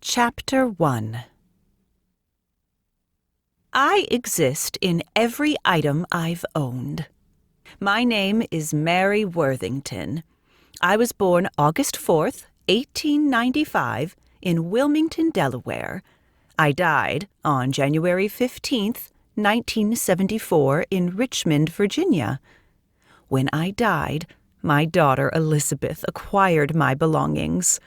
Chapter 1. I exist in every item I've owned. My name is Mary Worthington. I was born August 4th, 1895, in Wilmington, Delaware. I died on January 15th, 1974, in Richmond, Virginia. When I died, my daughter Elizabeth acquired my belongings.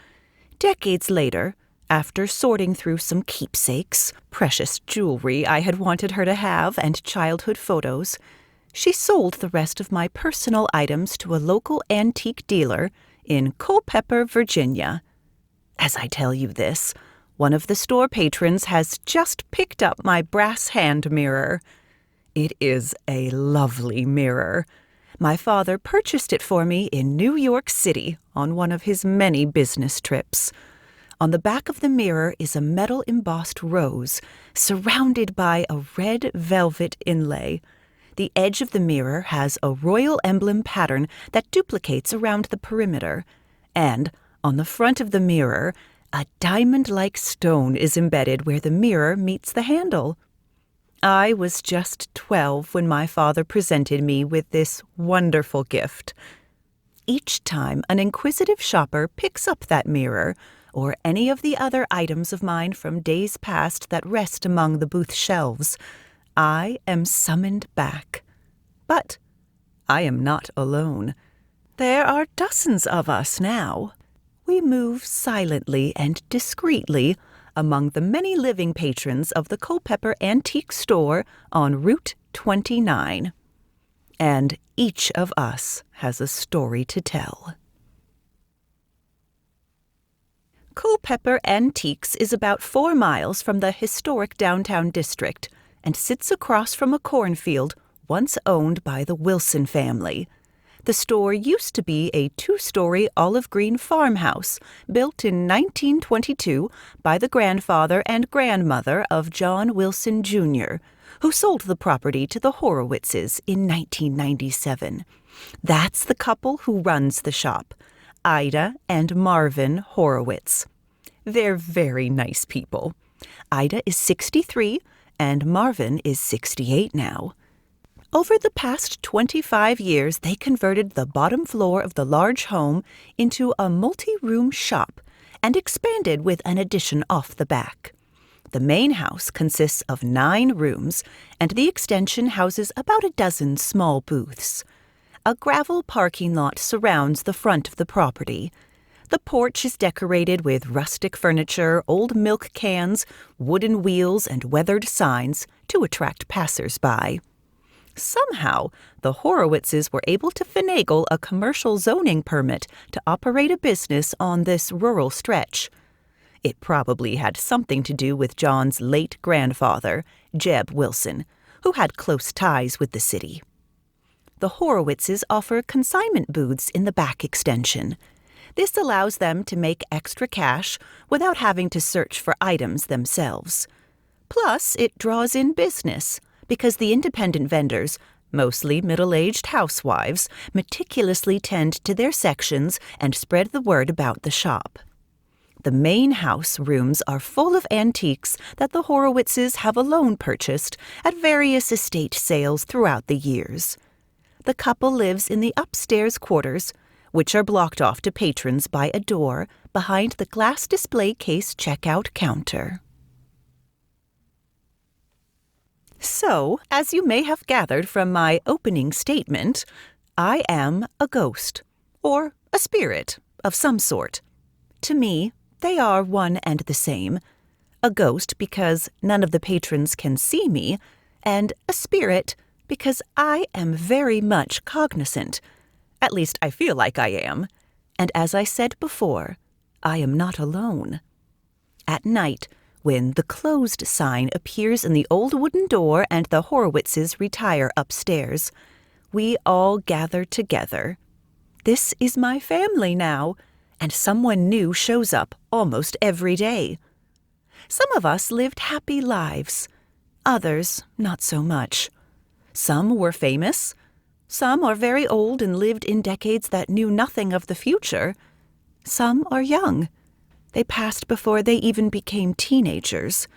Decades later, after sorting through some keepsakes, precious jewelry I had wanted her to have, and childhood photos, she sold the rest of my personal items to a local antique dealer in Culpeper, Virginia. As I tell you this, one of the store patrons has just picked up my brass hand mirror. It is a lovely mirror. My father purchased it for me in New York City on one of his many business trips. On the back of the mirror is a metal-embossed rose, surrounded by a red velvet inlay. The edge of the mirror has a royal emblem pattern that duplicates around the perimeter, and on the front of the mirror, a diamond-like stone is embedded where the mirror meets the handle. I was just 12 when my father presented me with this wonderful gift. Each time an inquisitive shopper picks up that mirror, or any of the other items of mine from days past that rest among the booth shelves, I am summoned back. But I am not alone. There are dozens of us now. We move silently and discreetly among the many living patrons of the Culpeper Antique Store on Route 29. And each of us has a story to tell. Culpeper Antiques is about 4 miles from the historic downtown district and sits across from a cornfield once owned by the Wilson family. The store used to be a 2-story olive green farmhouse built in 1922 by the grandfather and grandmother of John Wilson, Jr., who sold the property to the Horowitzes in 1997. That's the couple who runs the shop, Ida and Marvin Horowitz. They're very nice people. Ida is 63 and Marvin is 68 now. Over the past 25 years, they converted the bottom floor of the large home into a multi-room shop and expanded with an addition off the back. The main house consists of 9 rooms, and the extension houses about a dozen small booths. A gravel parking lot surrounds the front of the property. The porch is decorated with rustic furniture, old milk cans, wooden wheels, and weathered signs to attract passers-by. Somehow, the Horowitzes were able to finagle a commercial zoning permit to operate a business on this rural stretch. It probably had something to do with John's late grandfather, Jeb Wilson, who had close ties with the city. The Horowitzes offer consignment booths in the back extension. This allows them to make extra cash without having to search for items themselves. Plus, it draws in business because the independent vendors, mostly middle-aged housewives, meticulously tend to their sections and spread the word about the shop. The main house rooms are full of antiques that the Horowitzes have alone purchased at various estate sales throughout the years. The couple lives in the upstairs quarters, which are blocked off to patrons by a door behind the glass display case checkout counter. So, as you may have gathered from my opening statement, I am a ghost, or a spirit of some sort. To me, they are one and the same. A ghost because none of the patrons can see me, and a spirit because I am very much cognizant. At least I feel like I am. And as I said before, I am not alone. At night, when the closed sign appears in the old wooden door and the Horowitzes retire upstairs, we all gather together. This is my family now, and someone new shows up almost every day. Some of us lived happy lives, others not so much. Some were famous, some are very old and lived in decades that knew nothing of the future. Some are young. They passed before they even became teenagers.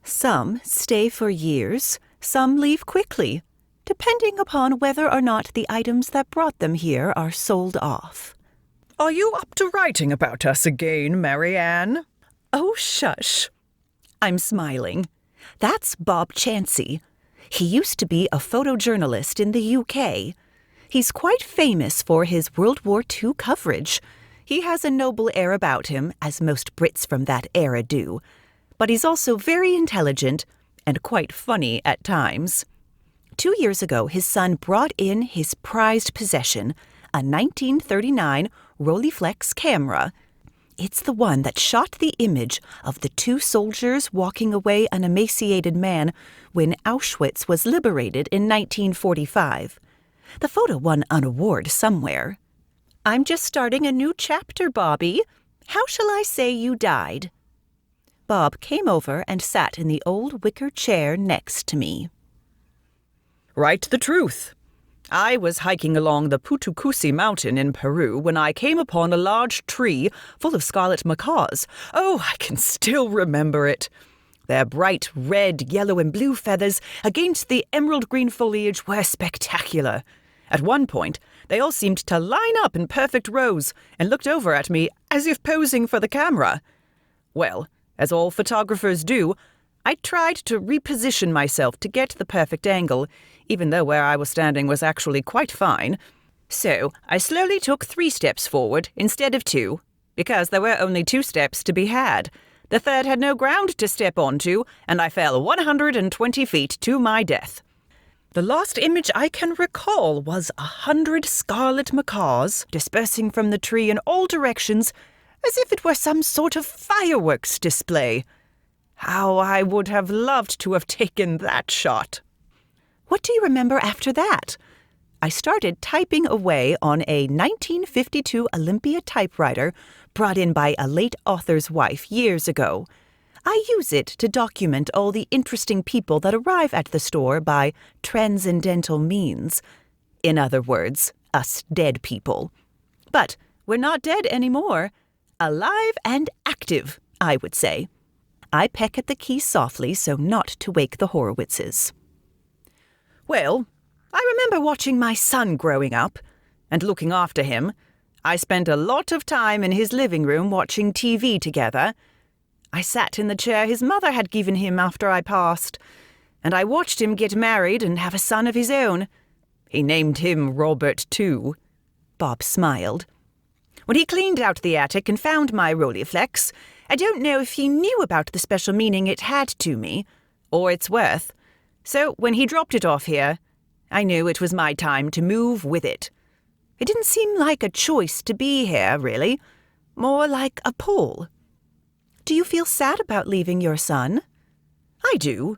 Some stay for years, some leave quickly, depending upon whether or not the items that brought them here are sold off. Are you up to writing about us again, Marianne? Oh, shush. I'm smiling. That's Bob Chansey. He used to be a photojournalist in the UK. He's quite famous for his World War II coverage. He has a noble air about him, as most Brits from that era do. But he's also very intelligent and quite funny at times. 2 years ago, his son brought in his prized possession, a 1939 Rolleiflex camera. It's the one that shot the image of the 2 soldiers walking away an emaciated man when Auschwitz was liberated in 1945. The photo won an award somewhere. I'm just starting a new chapter, Bobby. How shall I say you died? Bob came over and sat in the old wicker chair next to me. Write the truth. I was hiking along the Putucusi mountain in Peru when I came upon a large tree full of scarlet macaws. Oh, I can still remember it. Their bright red, yellow, and blue feathers against the emerald green foliage were spectacular. At one point, they all seemed to line up in perfect rows and looked over at me as if posing for the camera. Well, as all photographers do, I tried to reposition myself to get the perfect angle, even though where I was standing was actually quite fine. So I slowly took 3 steps forward instead of 2, because there were only 2 steps to be had. The third had no ground to step onto, and I fell 120 feet to my death. The last image I can recall was 100 scarlet macaws dispersing from the tree in all directions as if it were some sort of fireworks display. How I would have loved to have taken that shot. What do you remember after that? I started typing away on a 1952 Olympia typewriter brought in by a late author's wife years ago. I use it to document all the interesting people that arrive at the store by transcendental means. In other words, us dead people. But we're not dead anymore. Alive and active, I would say. I peck at the key softly so not to wake the Horowitzes. Well, I remember watching my son growing up and looking after him. I spent a lot of time in his living room watching TV together. I sat in the chair his mother had given him after I passed, and I watched him get married and have a son of his own. He named him Robert, too. Bob smiled. When he cleaned out the attic and found my Rolleiflex, I don't know if he knew about the special meaning it had to me, or its worth. So when he dropped it off here, I knew it was my time to move with it. It didn't seem like a choice to be here, really. More like a pull. Do you feel sad about leaving your son? I do.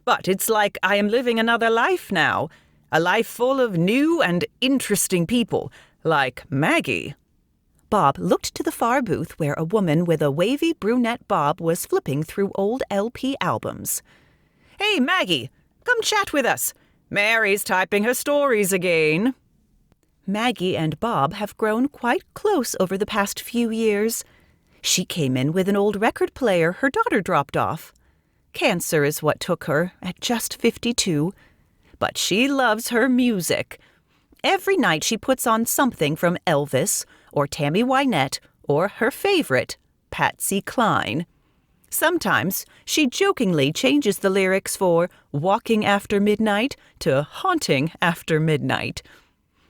But it's like I am living another life now. A life full of new and interesting people, like Maggie. Bob looked to the far booth where a woman with a wavy brunette bob was flipping through old LP albums. Hey, Maggie, come chat with us. Mary's typing her stories again. Maggie and Bob have grown quite close over the past few years. She came in with an old record player her daughter dropped off. Cancer is what took her at just 52. But she loves her music. Every night she puts on something from Elvis or Tammy Wynette or her favorite, Patsy Cline. Sometimes she jokingly changes the lyrics for Walking After Midnight to Haunting After Midnight.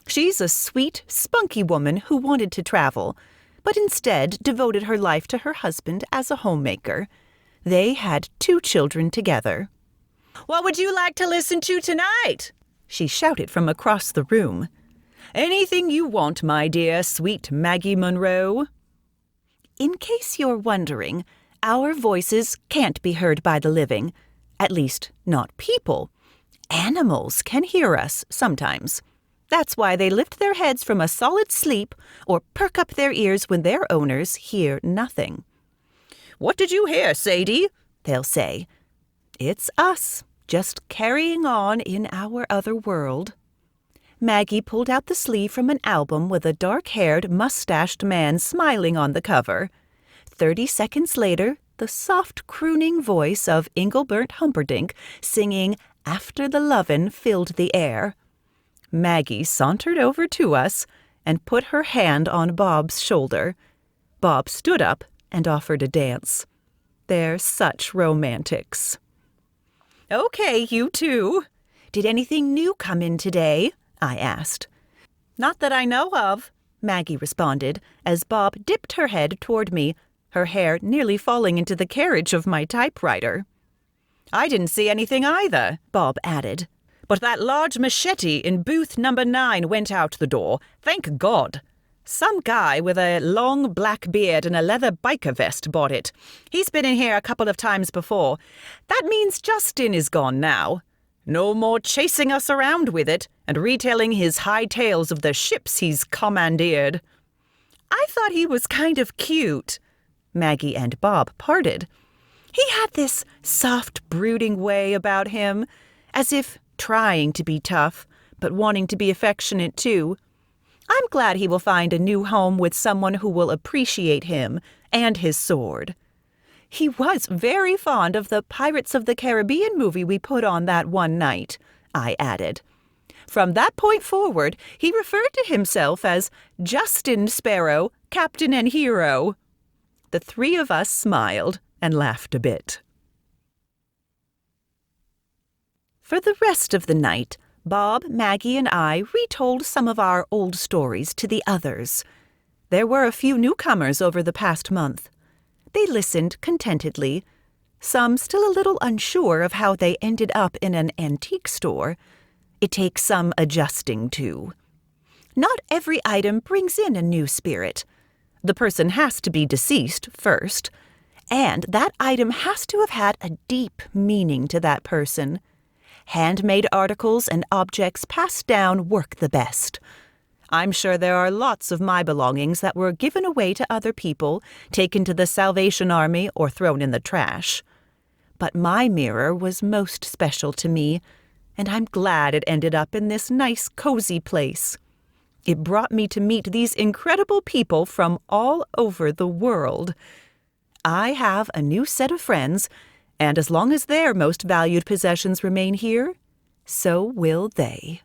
She's a sweet, spunky woman who wanted to travel, but instead devoted her life to her husband as a homemaker. They had 2 children together. "What would you like to listen to tonight?" she shouted from across the room. "Anything you want, my dear, sweet Maggie Monroe." In case you're wondering, our voices can't be heard by the living. At least, not people. Animals can hear us sometimes. That's why they lift their heads from a solid sleep or perk up their ears when their owners hear nothing. "What did you hear, Sadie?" they'll say. It's us, just carrying on in our other world. Maggie pulled out the sleeve from an album with a dark-haired, mustached man smiling on the cover. 30 seconds later, the soft crooning voice of Engelbert Humperdinck singing After the Lovin' filled the air. Maggie sauntered over to us and put her hand on Bob's shoulder. Bob stood up and offered a dance. They're such romantics. "Okay, you two. Did anything new come in today?" I asked. "Not that I know of," Maggie responded as Bob dipped her head toward me, her hair nearly falling into the carriage of my typewriter. "I didn't see anything either," Bob added. "But that large machete in booth number 9 went out the door, thank God. Some guy with a long black beard and a leather biker vest bought it. He's been in here a couple of times before. That means Justin is gone now. No more chasing us around with it and retelling his high tales of the ships he's commandeered." "I thought he was kind of cute." Maggie and Bob parted. "He had this soft, brooding way about him, as if trying to be tough, but wanting to be affectionate too. I'm glad he will find a new home with someone who will appreciate him and his sword. He was very fond of the Pirates of the Caribbean movie we put on that one night," I added. From that point forward, he referred to himself as Justin Sparrow, Captain and Hero. The three of us smiled and laughed a bit. For the rest of the night, Bob, Maggie, and I retold some of our old stories to the others. There were a few newcomers over the past month. They listened contentedly, some still a little unsure of how they ended up in an antique store. It takes some adjusting to. Not every item brings in a new spirit. The person has to be deceased first, and that item has to have had a deep meaning to that person. Handmade articles and objects passed down work the best. I'm sure there are lots of my belongings that were given away to other people, taken to the Salvation Army, or thrown in the trash. But my mirror was most special to me, and I'm glad it ended up in this nice, cozy place. It brought me to meet these incredible people from all over the world. I have a new set of friends, and as long as their most valued possessions remain here, so will they.